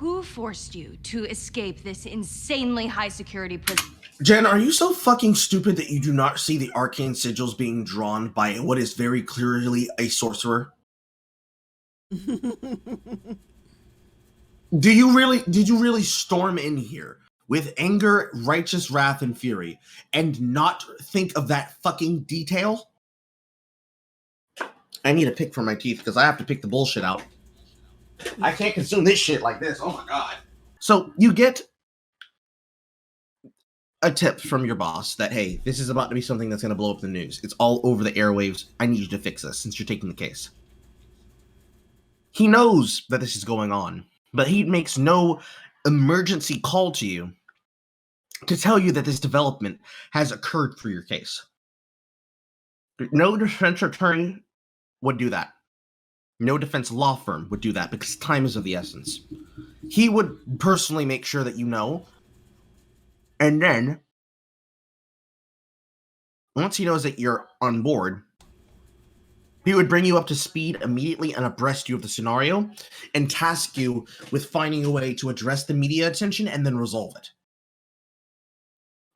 Who forced you to escape this insanely high security prison? Jen, are you so fucking stupid that you do not see the arcane sigils being drawn by what is very clearly a sorcerer? Did you really storm in here with anger, righteous wrath, and fury and not think of that fucking detail? I need a pick for my teeth because I have to pick the bullshit out. I can't consume this shit like this. Oh my god. So you get a tip from your boss that, hey, this is about to be something that's going to blow up the news. It's all over the airwaves. I need you to fix this since you're taking the case. He knows that this is going on, but he makes no emergency call to you to tell you that this development has occurred for your case. No defense attorney would do that. No defense law firm would do that because time is of the essence. He would personally make sure that you know, and then once he knows that you're on board, he would bring you up to speed immediately and abreast you of the scenario and task you with finding a way to address the media attention and then resolve it.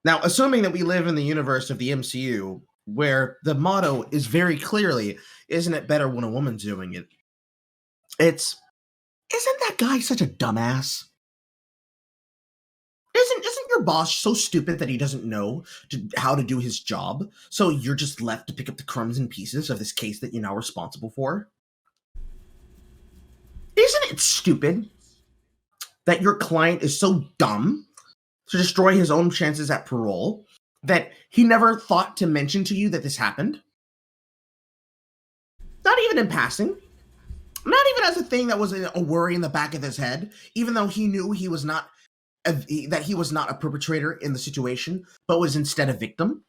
Now, assuming that we live in the universe of the MCU, where the motto is very clearly, isn't it better when a woman's doing it? Isn't that guy such a dumbass? Isn't your boss so stupid that he doesn't know how to do his job? So you're just left to pick up the crumbs and pieces of this case that you're now responsible for? Isn't it stupid that your client is so dumb to destroy his own chances at parole that he never thought to mention to you that this happened? Not even in passing. Not even as a thing that was a worry in the back of his head, even though he knew he was not a perpetrator in the situation, but was instead a victim.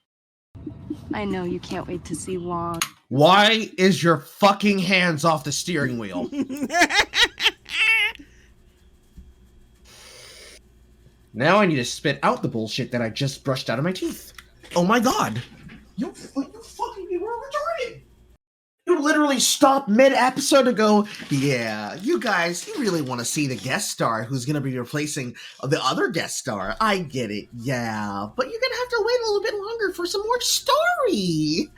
I know you can't wait to see Wong. Why is your fucking hands off the steering wheel? Now I need to spit out the bullshit that I just brushed out of my teeth. Oh my god. You fucking people are retarded. You literally stopped mid-episode to go, yeah, you guys, you really want to see the guest star who's going to be replacing the other guest star. I get it, yeah, but you're going to have to wait a little bit longer for some more story.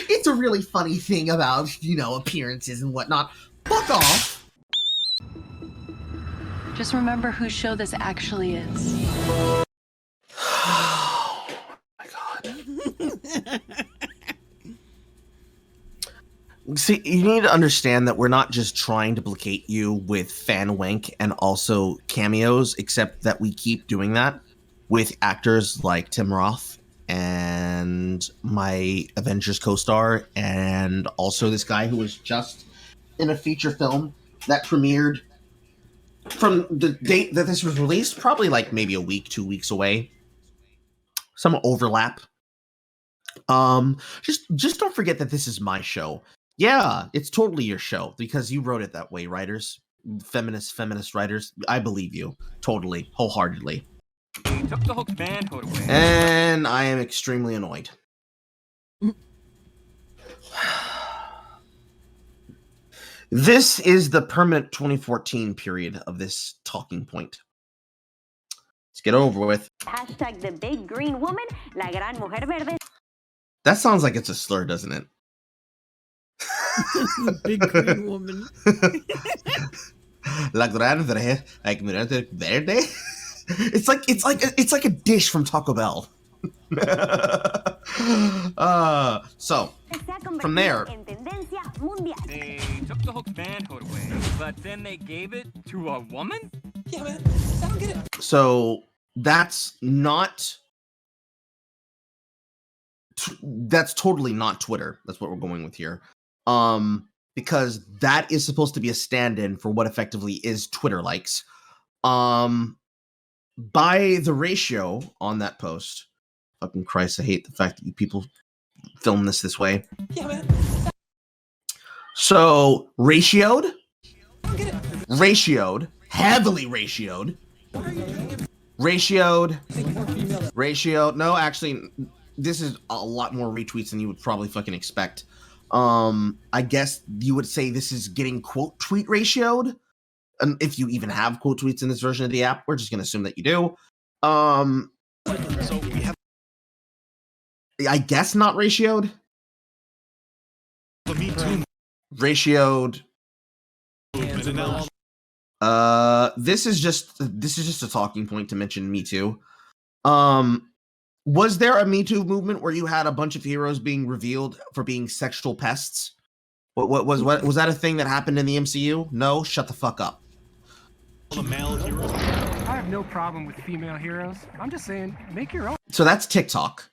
It's a really funny thing about, appearances and whatnot. Fuck off. Just remember whose show this actually is. Oh my god. See, you need to understand that we're not just trying to placate you with fan wank and also cameos, except that we keep doing that with actors like Tim Roth and my Avengers co-star, and also this guy who was just in a feature film that premiered from the date that this was released, probably like maybe a week, 2 weeks away. Some overlap. Just don't forget that this is my show. Yeah, it's totally your show because you wrote it that way, writers. Feminist writers. I believe you. Totally. Wholeheartedly. He took the hooked manhood away. And I am extremely annoyed. This is the permanent 2014 period of this talking point. Let's get over with. Hashtag the big green woman, la gran mujer verde. That sounds like it's a slur, doesn't it? Big green woman. La gran verde, like verde. It's like a dish from Taco Bell. So from there, They took the hooked manhood away, but then they gave it to a woman? Yeah, man. I don't get it. so that's totally not Twitter. That's what we're going with here. Because that is supposed to be a stand-in for what effectively is Twitter likes. By the ratio on that post, fucking Christ, I hate the fact that you people film this way. Yeah, man. So ratioed, I don't get it. heavily ratioed, Why are you doing it? ratioed. I think more female. Ratio. No, actually, this is a lot more retweets than you would probably fucking expect. I guess you would say this is getting quote tweet ratioed. if you even have quote tweets in this version of the app. We're just going to assume that you do. So we have, I guess, not ratioed. The Me Too Ratioed. movement, and now This is just a talking point to mention Me Too. Was there a Me Too movement where you had a bunch of heroes being revealed for being sexual pests? What was that a thing that happened in the MCU? No, shut the fuck up. the male heroes. I have no problem with female heroes. I'm just saying, make your own. So that's TikTok.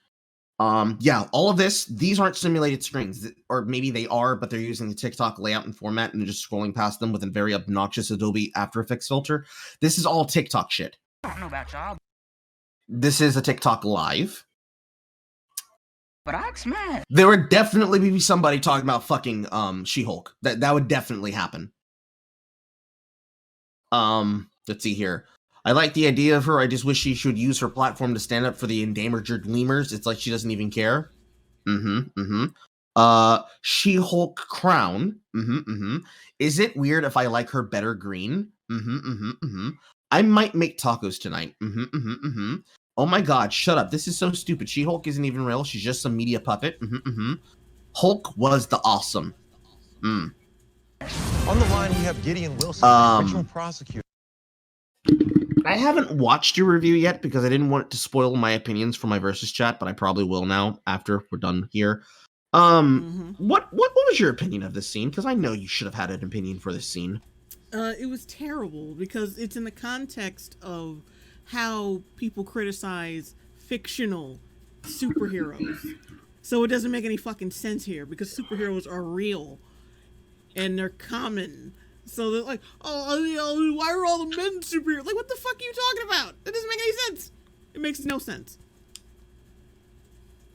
Yeah, all of these aren't simulated screens, or maybe they are, but they're using the TikTok layout and format and just scrolling past them with a very obnoxious Adobe After Effects filter. This is all TikTok shit. I don't know about y'all, This is a TikTok live. but I'd smash. There would definitely be somebody talking about fucking She-Hulk. That would definitely happen. Let's see here. I like the idea of her. I just wish she should use her platform to stand up for the endangered lemurs. It's like she doesn't even care. She-Hulk crown. Is it weird if I like her better green? I might make tacos tonight. Oh my god, shut up. This is so stupid. She-Hulk isn't even real. She's just some media puppet. Hulk was the awesome. On the line, we have Gideon Wilson, a fictional prosecutor. I haven't watched your review yet because I didn't want it to spoil my opinions for my versus chat, but I probably will now after we're done here. What was your opinion of this scene? Because I know you should have had an opinion for this scene. It was terrible because it's in the context of how people criticize fictional superheroes. So it doesn't make any fucking sense here because superheroes are real and they're common. So they're like, oh, why are all the men superheroes? Like, what the fuck are you talking about? That doesn't make any sense. It makes no sense.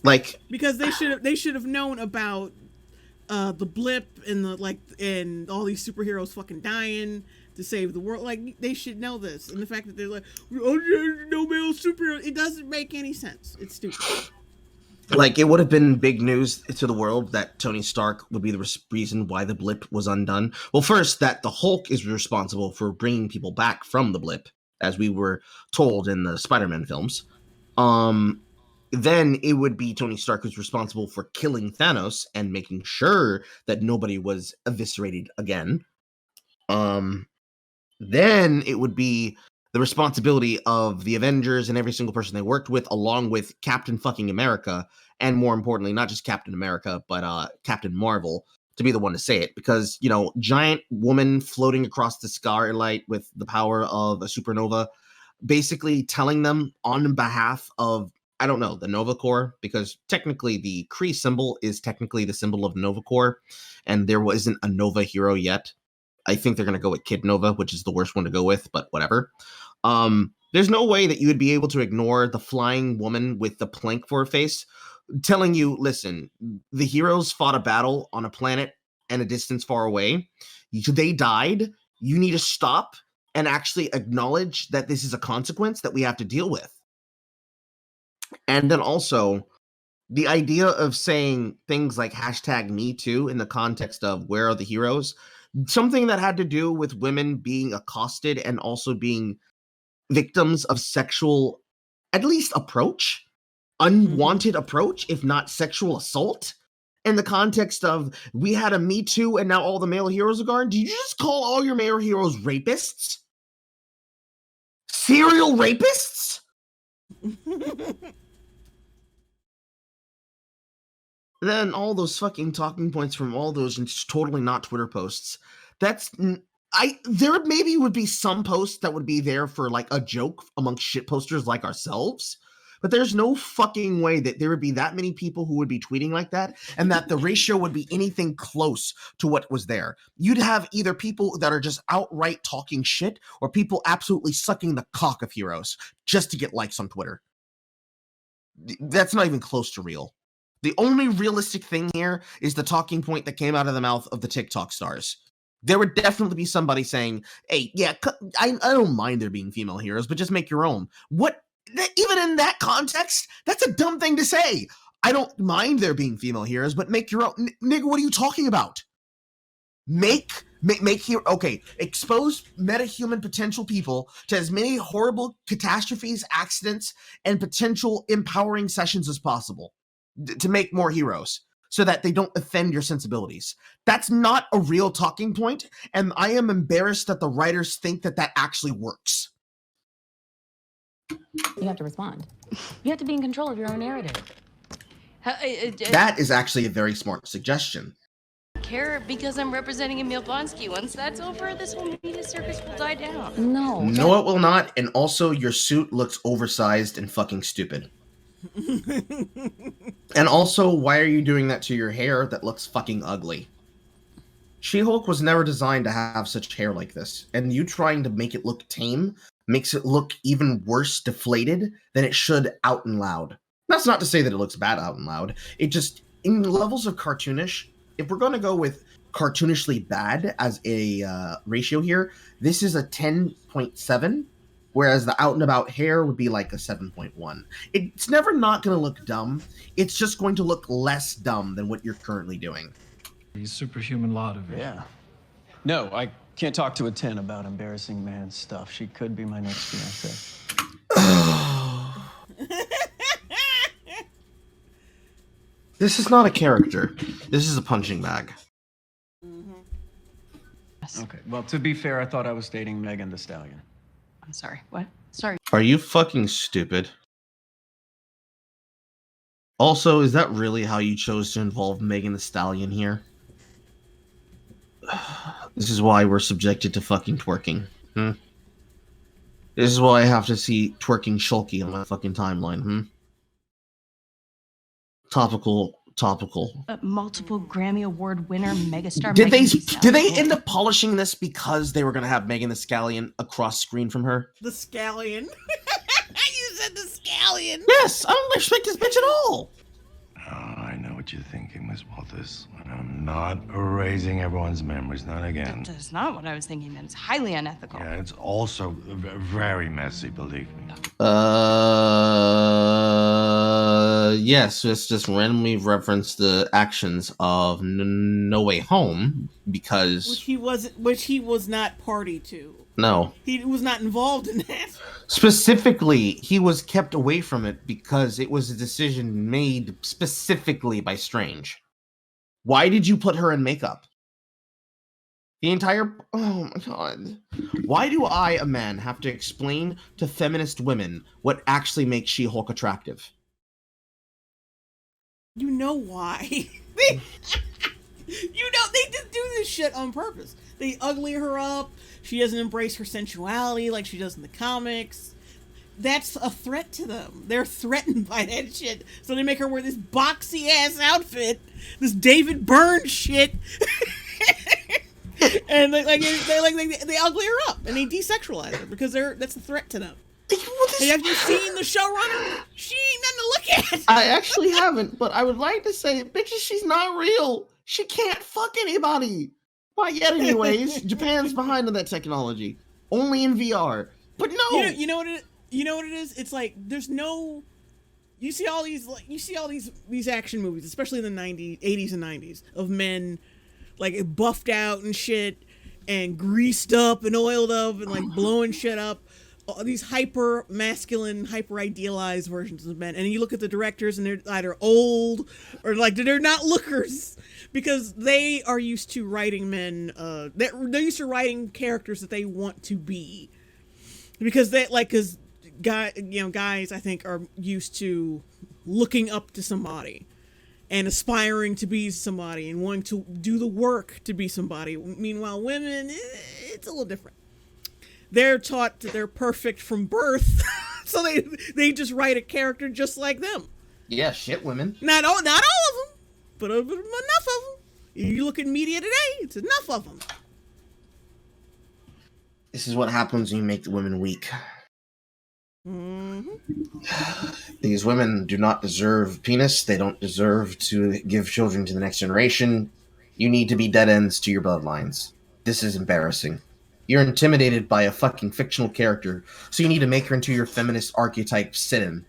Like, because they should have known about the blip and and all these superheroes fucking dying to save the world. Like, they should know this. And the fact that they're like, oh, there's no male superhero, it doesn't make any sense. It's stupid. Like, it would have been big news to the world that Tony Stark would be the reason why the blip was undone. Well, first, that the Hulk is responsible for bringing people back from the blip, as we were told in the Spider-Man films. Then it would be Tony Stark who's responsible for killing Thanos and making sure that nobody was eviscerated again. Then it would be the responsibility of the Avengers and every single person they worked with, along with Captain fucking America, and more importantly, not just Captain America, but Captain Marvel, to be the one to say it. Because, you know, giant woman floating across the starlight with the power of a supernova, basically telling them on behalf of, I don't know, the Nova Corps, because technically the Kree symbol is technically the symbol of Nova Corps, and there wasn't a Nova hero yet. I think they're going to go with Kid Nova, which is the worst one to go with, but whatever. There's no way that you would be able to ignore the flying woman with the plank for her face telling you, listen, the heroes fought a battle on a planet and a distance far away. They died. You need to stop and actually acknowledge that this is a consequence that we have to deal with. And then also, the idea of saying things like #MeToo in the context of where are the heroes, something that had to do with women being accosted and also being victims of sexual, at least approach, unwanted approach, if not sexual assault, in the context of we had a Me Too and now all the male heroes are gone. Did you just call all your male heroes rapists? Serial rapists? Then all those fucking talking points from all those and just totally not Twitter posts. There maybe would be some posts that would be there for like a joke amongst shit posters like ourselves, but there's no fucking way that there would be that many people who would be tweeting like that and that the ratio would be anything close to what was there. You'd have either people that are just outright talking shit or people absolutely sucking the cock of heroes just to get likes on Twitter. That's not even close to real. The only realistic thing here is the talking point that came out of the mouth of the TikTok stars. There would definitely be somebody saying, hey, yeah, I don't mind there being female heroes, but just make your own. What? Even in that context, that's a dumb thing to say. I don't mind there being female heroes, but make your own. Nigga, what are you talking about? Make expose metahuman potential people to as many horrible catastrophes, accidents, and potential empowering sessions as possible to make more heroes so that they don't offend your sensibilities. That's not a real talking point, and I am embarrassed that the writers think that that actually works. You have to respond. You have to be in control of your own narrative. That is actually a very smart suggestion. Care because I'm representing Emil Blonsky. Once that's over, this whole media circus will die down. No. No, it will not. And also, your suit looks oversized and fucking stupid. And also, why are you doing that to your hair that looks fucking ugly? She-Hulk was never designed to have such hair like this, and you trying to make it look tame makes it look even worse deflated than it should out and loud. That's not to say that it looks bad out and loud. It just, in levels of cartoonish, if we're going to go with cartoonishly bad as a ratio here, this is a 10.7, whereas the out and about hair would be like a 7.1. It's never not going to look dumb. It's just going to look less dumb than what you're currently doing. Superhuman lot of it. Yeah. No, I can't talk to a 10 about embarrassing man stuff. She could be my next fiance. This is not a character. This is a punching bag. Okay, well, to be fair, I thought I was dating Megan Thee Stallion. I'm sorry. What? Sorry. Are you fucking stupid? Also, is that really how you chose to involve Megan Thee Stallion here? This is why we're subjected to fucking twerking. This is why I have to see twerking Shulky on my fucking timeline. Topical. Multiple Grammy Award winner megastar. Did they end up polishing this because they were gonna have Megan Thee Stallion across screen from her? The scallion. You said the scallion. Yes, I don't respect this bitch at all. I know what you're thinking, Miss Walters. I'm not erasing everyone's memories, not again. That's not what I was thinking. That it's highly unethical. Yeah, it's also very messy, believe me. Yes, let's just randomly reference the actions of No Way Home because which he was not party to. No, he was not involved in that. Specifically, he was kept away from it because it was a decision made specifically by Strange. Why did you put her in makeup? Oh my god. Why do I, a man, have to explain to feminist women what actually makes She-Hulk attractive? You know why. They just do this shit on purpose. They ugly her up. She doesn't embrace her sensuality like she does in the comics. That's a threat to them. They're threatened by that shit. So they make her wear this boxy ass outfit, this David Byrne shit, and they ugly her up and they desexualize her because that's a threat to them. Hey, have you seen the showrunner? She ain't nothing to look at. I actually haven't, but I would like to say, bitches, she's not real. She can't fuck anybody. Not yet, anyways. Japan's behind on that technology. Only in VR. But no. You know what it is? It's like there's no. You see all these action movies, especially in the 80s and 90s, of men like buffed out and shit, and greased up and oiled up and like blowing shit up. All these hyper masculine, hyper idealized versions of men, and you look at the directors, and they're either old or like they're not lookers because they are used to writing men. They're used to writing characters that they want to be, because guys I think are used to looking up to somebody and aspiring to be somebody and wanting to do the work to be somebody. Meanwhile, women, it's a little different. They're taught that they're perfect from birth, so they just write a character just like them. Yeah, shit, women. Not all of them, but enough of them. You look at media today, it's enough of them. This is what happens when you make the women weak. These women do not deserve penis. They don't deserve to give children to the next generation. You need to be dead ends to your bloodlines. This is embarrassing. You're intimidated by a fucking fictional character, so you need to make her into your feminist archetype sit-in.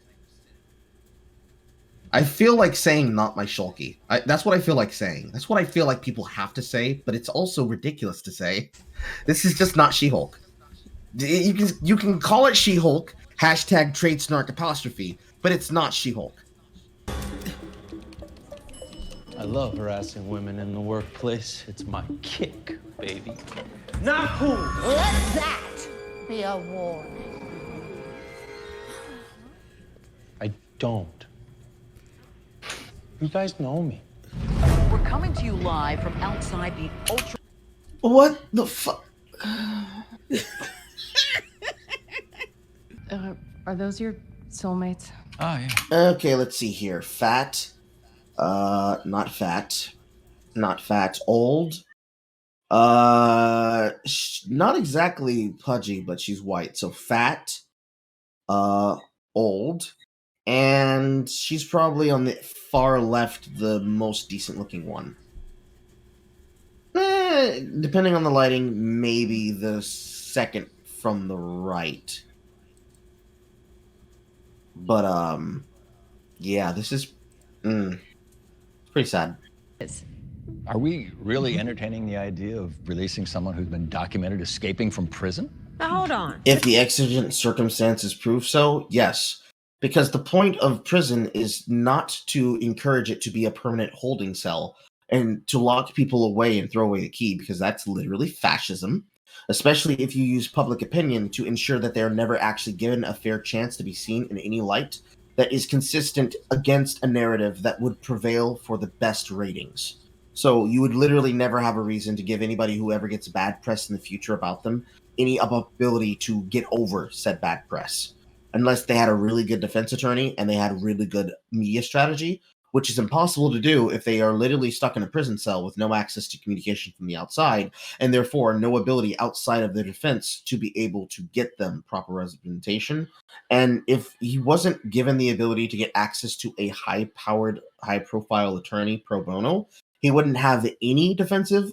I feel like saying "not my Shulky." That's what I feel like saying. That's what I feel like people have to say, but it's also ridiculous to say. This is just not She-Hulk. You can call it She-Hulk, hashtag trade snark apostrophe, but it's not She-Hulk. I love harassing women in the workplace. It's my kick, baby. Not cool. Let that be a warning. I don't. You guys know me. We're coming to you live from outside the ultra. What the fuck? Are those your soulmates? Oh, yeah. Okay, let's see here. Fat. Not fat. Not fat. Old. Not exactly pudgy, but she's white. So fat. Old. And she's probably on the far left, the most decent looking one. Depending on the lighting, maybe the second from the right. But, yeah, this is, pretty sad. Are we really entertaining the idea of releasing someone who's been documented escaping from prison? Now hold on. If the exigent circumstances prove so, yes. Because the point of prison is not to encourage it to be a permanent holding cell and to lock people away and throw away the key, because that's literally fascism, especially if you use public opinion to ensure that they're never actually given a fair chance to be seen in any light that is consistent against a narrative that would prevail for the best ratings. So you would literally never have a reason to give anybody who ever gets bad press in the future about them any ability to get over said bad press, unless they had a really good defense attorney and they had a really good media strategy, which is impossible to do if they are literally stuck in a prison cell with no access to communication from the outside, and therefore no ability outside of their defense to be able to get them proper representation. And if he wasn't given the ability to get access to a high-powered, high-profile attorney pro bono, he wouldn't have any defensive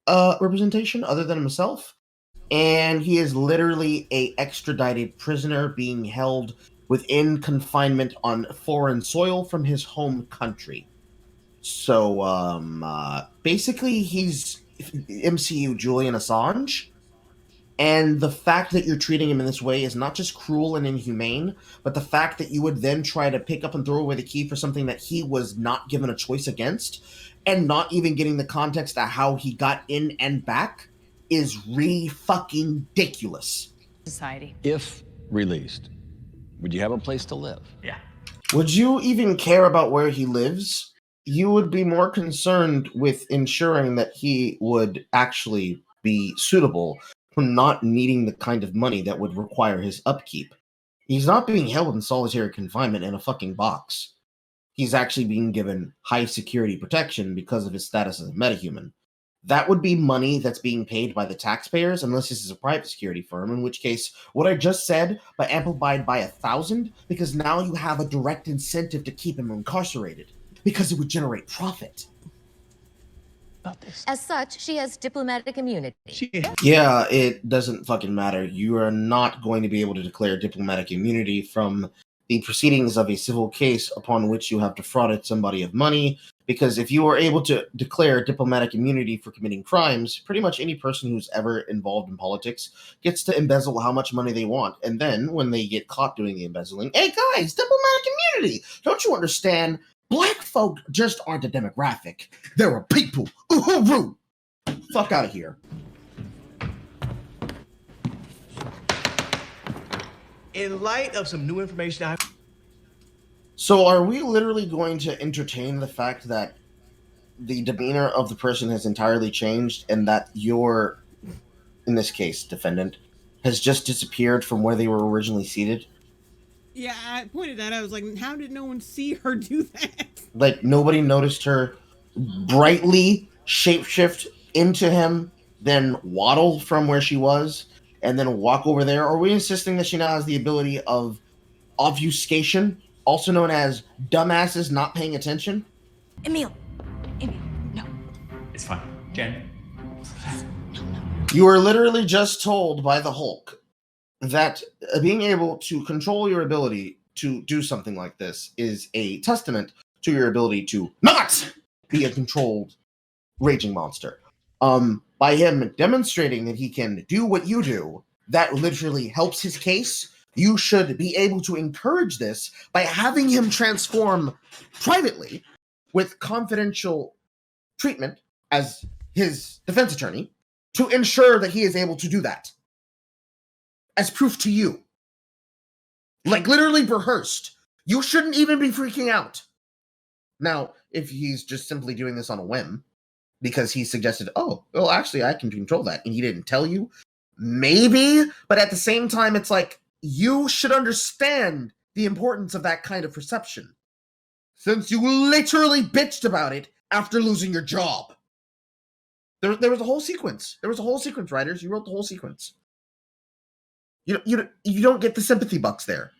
representation other than himself. And he is literally a extradited prisoner being held within confinement on foreign soil from his home country. So, basically, he's MCU Julian Assange. And the fact that you're treating him in this way is not just cruel and inhumane, but the fact that you would then try to pick up and throw away the key for something that he was not given a choice against, and not even getting the context of how he got in and back, is fucking ridiculous. Society. If released, would you have a place to live? Yeah. Would you even care about where he lives? You would be more concerned with ensuring that he would actually be suitable for not needing the kind of money that would require his upkeep. He's not being held in solitary confinement in a fucking box. He's actually being given high security protection because of his status as a metahuman. That would be money that's being paid by the taxpayers, unless this is a private security firm, in which case, what I just said, but amplified by 1,000, because now you have a direct incentive to keep him incarcerated, because it would generate profit. As such, she has diplomatic immunity. Yeah, it doesn't fucking matter. You are not going to be able to declare diplomatic immunity from the proceedings of a civil case upon which you have defrauded somebody of money, because if you are able to declare diplomatic immunity for committing crimes, pretty much any person who's ever involved in politics gets to embezzle how much money they want. And then when they get caught doing the embezzling, hey guys, diplomatic immunity! Don't you understand? Black folk just aren't a demographic. They're a people. Ooh, fuck out of here. In light of some new information, So are we literally going to entertain the fact that the demeanor of the person has entirely changed and that your, in this case, defendant, has just disappeared from where they were originally seated? Yeah, I pointed that out. I was like, how did no one see her do that? Like, nobody noticed her brightly shapeshift into him, then waddle from where she was, and then walk over there? Are we insisting that she now has the ability of obfuscation, also known as dumbasses not paying attention? Emil, no. It's fine. Jen. You are literally just told by the Hulk that being able to control your ability to do something like this is a testament to your ability to not be a controlled raging monster. By him demonstrating that he can do what you do, that literally helps his case. You should be able to encourage this by having him transform privately with confidential treatment as his defense attorney to ensure that he is able to do that as proof to you. Like literally rehearsed. You shouldn't even be freaking out. Now, if he's just simply doing this on a whim because he suggested, oh, well, actually, I can control that, and he didn't tell you, maybe, but at the same time, it's like, you should understand the importance of that kind of perception, since you literally bitched about it after losing your job. There was a whole sequence. There was a whole sequence, writers. You wrote the whole sequence. You don't get the sympathy bucks there.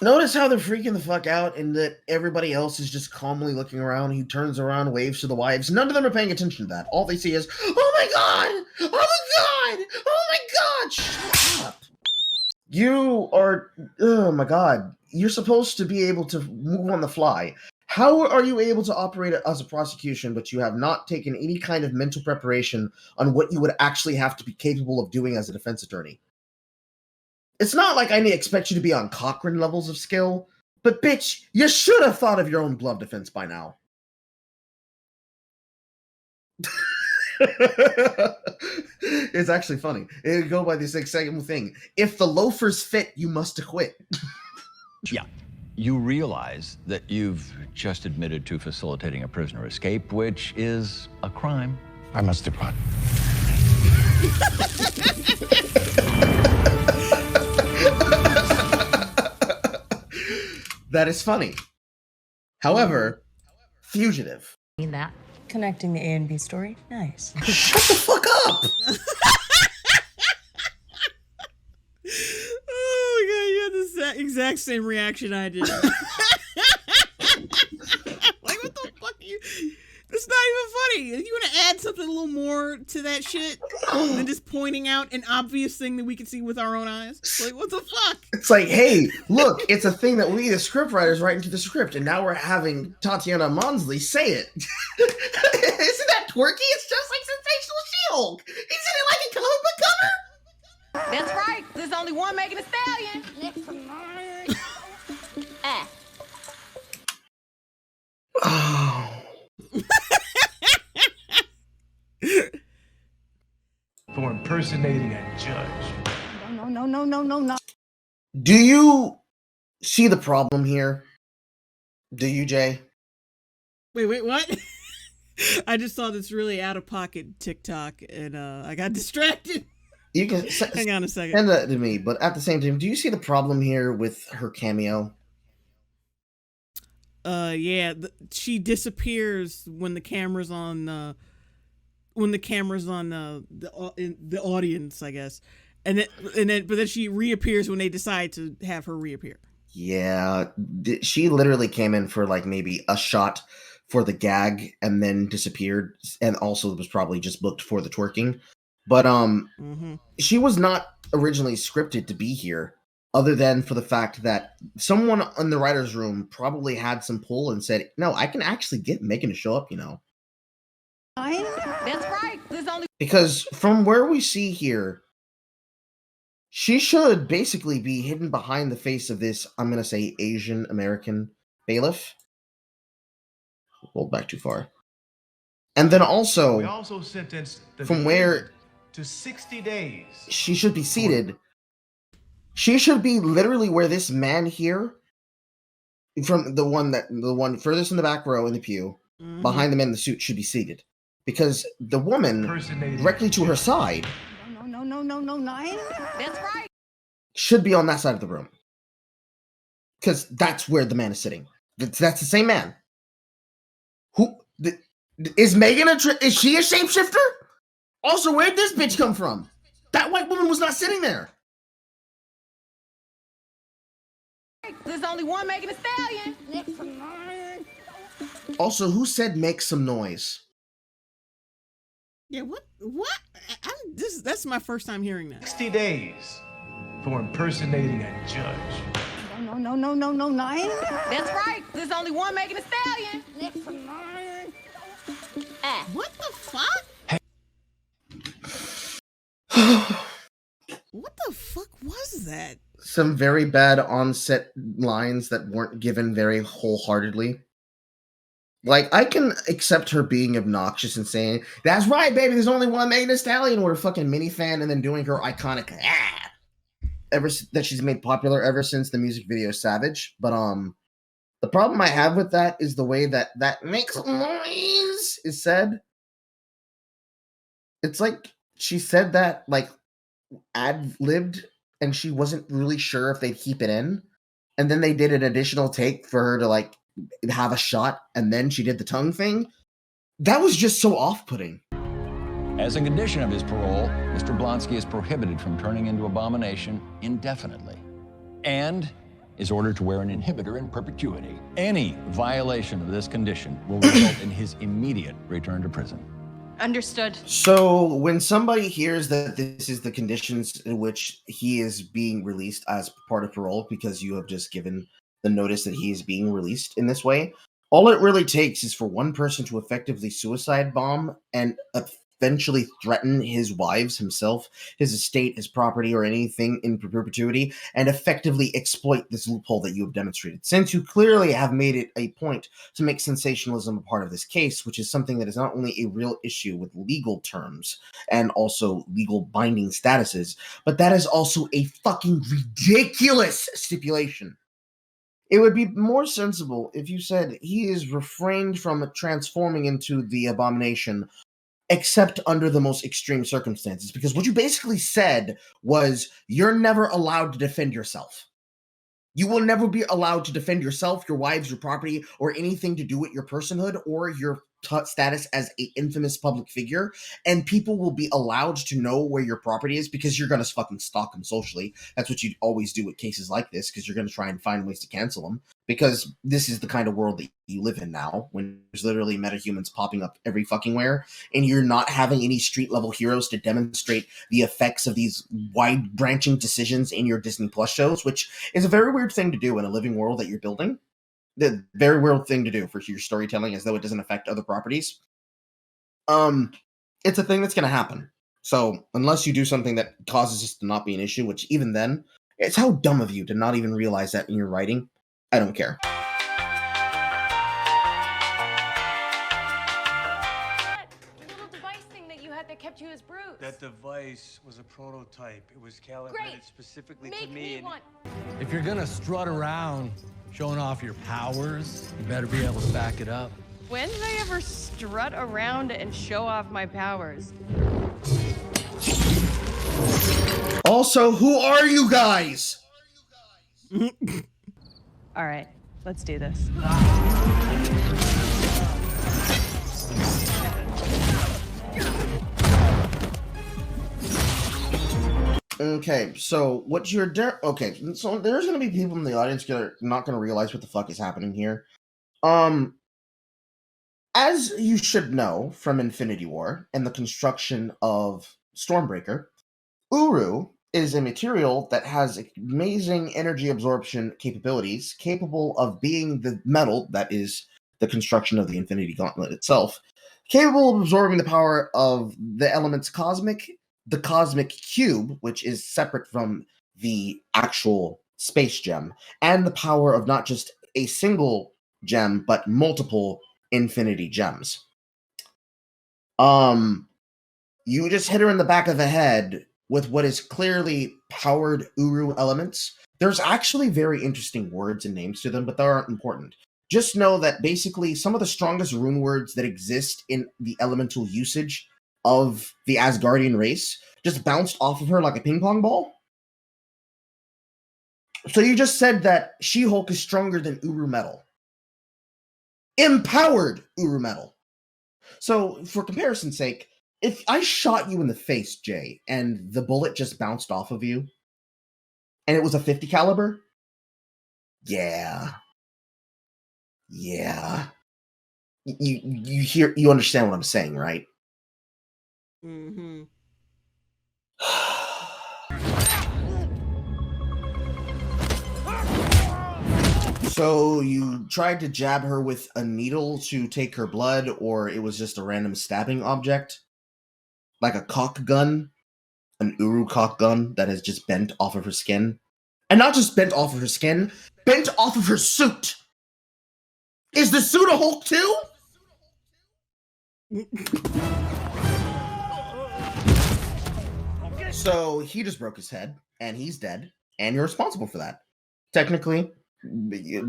Notice how they're freaking the fuck out and that everybody else is just calmly looking around. He turns around, waves to the wives. None of them are paying attention to that. All they see is, oh my god! Oh my god! Oh my god! Shut up! You are, oh my god. You're supposed to be able to move on the fly. How are you able to operate as a prosecution, but you have not taken any kind of mental preparation on what you would actually have to be capable of doing as a defense attorney? It's not like I expect you to be on Cochrane levels of skill, but bitch, you should have thought of your own glove defense by now. It's actually funny. It would go by this second thing. If the loafers fit, you must acquit. Yeah. You realize that you've just admitted to facilitating a prisoner escape, which is a crime. I must depart. That is funny. However, fugitive. Mean that? Connecting the A and B story? Nice. Shut the fuck up! Oh my god, you had the exact same reaction I did. Like, what the fuck are you... It's not even funny. You want to add something a little more to that shit than just pointing out an obvious thing that we can see with our own eyes? Like, what the fuck? It's like, hey, look, it's a thing that we, the script writers, write into the script, and now we're having Tatiana Monsley say it. Isn't that twerky? It's just like Sensational She-Hulk. Isn't it like a comic book cover? That's right. There's only one Megan Thee Stallion. Oh. For impersonating a judge. No. Do you see the problem here? Do you, Jay? Wait, what? I just saw this really out of pocket TikTok and I got distracted. You can hang on a second. Send that to me, but at the same time, do you see the problem here with her cameo? Yeah, she disappears when the camera's on the audience, I guess, but then she reappears when they decide to have her reappear. Yeah, she literally came in for like maybe a shot for the gag and then disappeared, and also was probably just booked for the twerking. But she was not originally scripted to be here, other than for the fact that someone in the writer's room probably had some pull and said, no, I can actually get Megan to show up, you know. That's right. There's only... Because from where we see here, she should basically be hidden behind the face of this, I'm going to say, Asian American bailiff. Rolled back too far. And then also, we also sentenced the from where to 60 days. She should be seated. She should be literally where this man here, from the one furthest in the back row in the pew, behind the man in the suit, should be seated. Because the woman directly to her side That's right. should be on that side of the room. Because that's where the man is sitting. That's the same man. Is Megan is she a shapeshifter? Also, where'd this bitch come from? That white woman was not sitting there. right. There's only one making a stallion. Also, who said make some noise? Yeah, what? That's my first time hearing that. 60 days for impersonating a judge. No. That's right. There's only one making a stallion. What the fuck? What the fuck was that? Some very bad onset lines that weren't given very wholeheartedly. Like, I can accept her being obnoxious and saying, "That's right, baby, there's only one Megan Thee Stallion," or a fucking minifan, and then doing her iconic that she's made popular ever since the music video Savage. But the problem I have with that is the way that makes noise is said. It's like she said that like ad-libbed, and she wasn't really sure if they'd keep it in, and then they did an additional take for her to like have a shot, and then she did the tongue thing. That was just so off-putting. As a condition of his parole, Mr. Blonsky is prohibited from turning into abomination indefinitely and is ordered to wear an inhibitor in perpetuity. Any violation of this condition will result in his immediate return to prison. Understood. So when somebody hears that this is the conditions in which he is being released as part of parole, because you have just given the notice that he is being released in this way, all it really takes is for one person to effectively suicide bomb and eventually threaten his wives, himself, his estate, his property, or anything in perpetuity, and effectively exploit this loophole that you have demonstrated. Since you clearly have made it a point to make sensationalism a part of this case, which is something that is not only a real issue with legal terms and also legal binding statuses, but that is also a fucking ridiculous stipulation. It would be more sensible if you said he is refrained from transforming into the abomination except under the most extreme circumstances, because what you basically said was you're never allowed to defend yourself. You will never be allowed to defend yourself, your wives, your property, or anything to do with your personhood or your status as an infamous public figure, and people will be allowed to know where your property is because you're going to fucking stalk them socially. That's what you always do with cases like this, because you're going to try and find ways to cancel them, because this is the kind of world that you live in now, when there's literally metahumans popping up every fucking where, and you're not having any street level heroes to demonstrate the effects of these wide branching decisions in your Disney Plus shows, which is a very weird thing to do in a living world that you're building. The very weird thing to do for your storytelling, as though it doesn't affect other properties. It's a thing that's going to happen. So unless you do something that causes this to not be an issue, which even then, it's how dumb of you to not even realize that in your writing. I don't care. That little device thing that you had that kept you as Bruce. That device was a prototype. It was calibrated Great. specifically Make to me. me one. If you're gonna strut around showing off your powers, you better be able to back it up. When did I ever strut around and show off my powers? Also, who are you guys? All right, let's do this. Okay, so what you're okay, so there's gonna be people in the audience that are not gonna realize what the fuck is happening here. As you should know from Infinity War and the construction of Stormbreaker, Uru is a material that has amazing energy absorption capabilities, capable of being the metal that is the construction of the Infinity Gauntlet itself, capable of absorbing the power of the elements cosmic, the cosmic cube, which is separate from the actual space gem, and the power of not just a single gem, but multiple infinity gems. You just hit her in the back of the head with what is clearly powered Uru elements. There's actually very interesting words and names to them, but they aren't important. Just know that basically some of the strongest rune words that exist in the elemental usage of the Asgardian race just bounced off of her like a ping pong ball. So you just said that She-Hulk is stronger than Uru metal. Empowered Uru metal. So for comparison's sake, if I shot you in the face, Jay, and the bullet just bounced off of you, and it was a 50 caliber, Yeah. You understand what I'm saying, right? Mm-hmm. So you tried to jab her with a needle to take her blood, or it was just a random stabbing object? Like a cock gun? An Uru cock gun that has just bent off of her skin? And not just bent off of her skin, bent off of her suit! Is the suit a Hulk too? So he just broke his head, and he's dead, and you're responsible for that. Technically,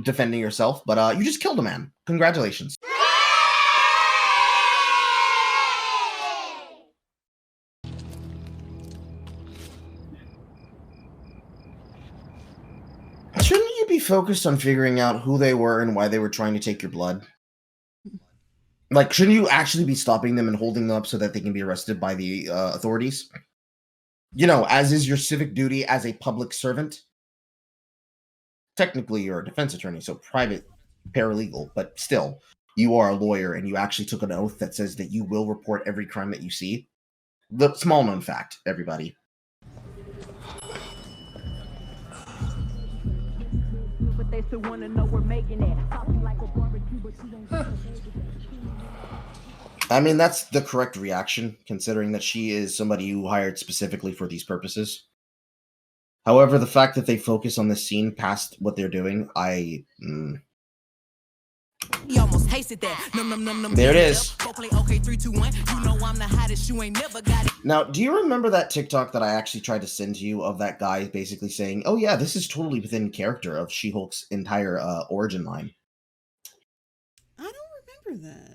defending yourself, but you just killed a man. Congratulations. Shouldn't you be focused on figuring out who they were and why they were trying to take your blood? Like, shouldn't you actually be stopping them and holding them up so that they can be arrested by the authorities? You know, as is your civic duty as a public servant. Technically, you're a defense attorney, so private paralegal, but still, you are a lawyer and you actually took an oath that says that you will report every crime that you see. The small known fact, everybody. I mean, that's the correct reaction, considering that she is somebody who hired specifically for these purposes. However, the fact that they focus on this scene past what they're doing, He almost tasted that. There it is. Now, do you remember that TikTok that I actually tried to send to you of that guy basically saying, oh yeah, this is totally within character of She-Hulk's entire origin line? I don't remember that.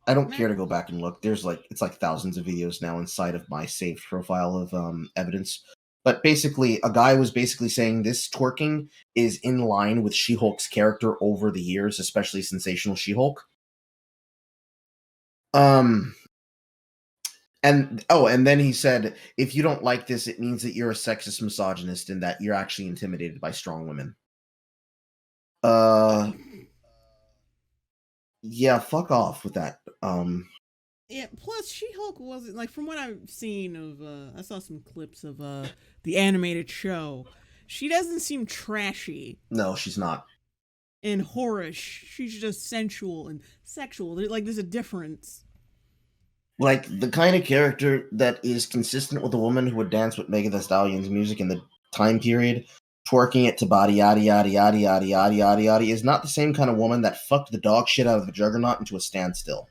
I don't care to go back and look. There's it's like thousands of videos now inside of my saved profile of evidence. But basically, a guy was basically saying this twerking is in line with She-Hulk's character over the years, especially Sensational She-Hulk. And then he said, if you don't like this, it means that you're a sexist misogynist and that you're actually intimidated by strong women. Yeah, fuck off with that. Yeah, plus She-Hulk wasn't, like, from what I've seen of, I saw some clips of, the animated show. She doesn't seem trashy. No, she's not. And whorish. She's just sensual and sexual. Like, there's a difference. Like, the kind of character that is consistent with a woman who would dance with Megan Thee Stallion's music in the time period, twerking it to body yada yada yada yada yada yada yada, is not the same kind of woman that fucked the dog shit out of the Juggernaut into a standstill.